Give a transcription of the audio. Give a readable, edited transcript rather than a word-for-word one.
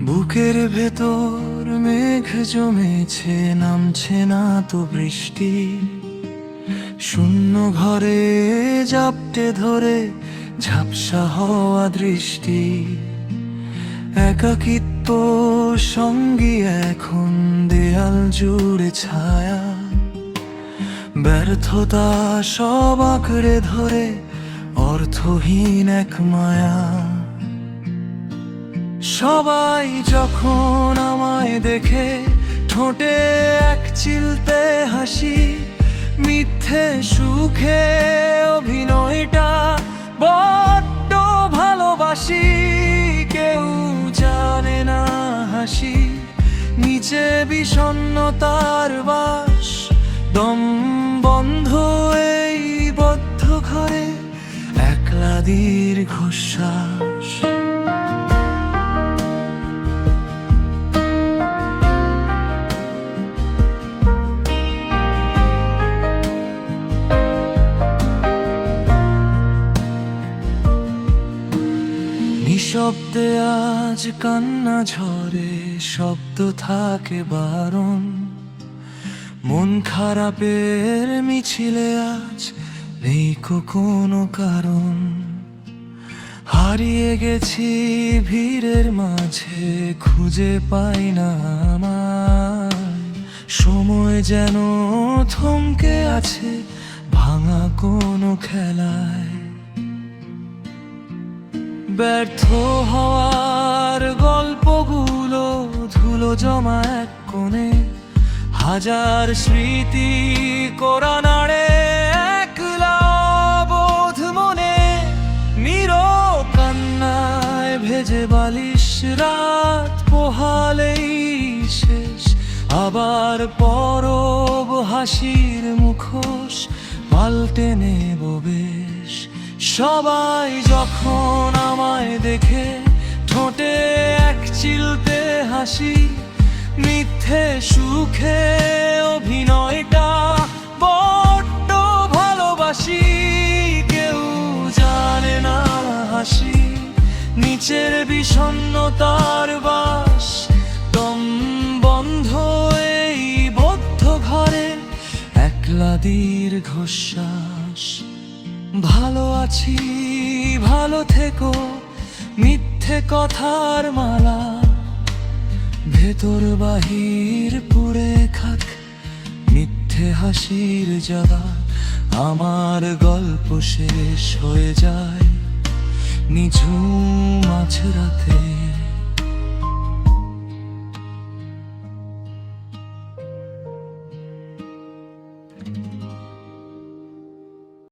বুকের ভেতর মেঘ জমেছে, নামছে না তো বৃষ্টি। শূন্য ঘরে জাপটে ধরে ঝাপসা হওয়া দৃষ্টি। একাকিত্ব সঙ্গী এখন দেয়াল জুড়ে ছায়া। ব্যর্থতা সব আঁকড়ে ধরে অর্থহীন এক মায়া। সবাই যখন আমায় দেখে ঠোঁটে এক চিলতে হাসি। মিথ্যে সুখে অভিনয়টা বড্ড ভালোবাসি। কেউ জানে না হাসি নিচে বিষণ্ণতার বাস। দম বন্ধ এই বদ্ধ ঘরে, একলা দীর্ঘশ্বাস। নিঃশব্দে আজ কান্না ঝরে, শব্দ থাকে বারণ। মন খারাপের মিছিলে আজ নেই কোনো কারণ। হারিয়ে গেছি ভিড়ের মাঝে, খুঁজে পাই না আমায়। সময় যেন থমকে আছে ভাঙা কোনো খেলায়। ব্যর্থ হওয়ার গল্পগুলো ধুলো জমা এক কোণে। হাজার স্মৃতি কোরা নাড়ে একলা বোধ মনে। নীরব কান্নায় ভেজে বালিশ, রাত পোহালেই শেষ। আবার পরব হাসির মুখোশ পাল্টে নেব বেশ। সবাই যখন আমায় দেখে ঠোঁটে এক চিলতে হাসি। মিথ্যে সুখে অভিনয়টা বড্ড ভালোবাসি। কেউ জানে না হাসি নিচের বিষণ্ণতার বাস। দম বন্ধ এই বদ্ধ ঘরে, একলা দীর্ঘশ্বাস। ভালো আছি ভালো থেকো, মিথ্যে কথার মালা। ভেতর বাহির পুড়ে খাক মিথ্যে হাসির জ্বালা। আমার গল্প শেষ হয়ে যায় নিঝুম মাঝরাতে।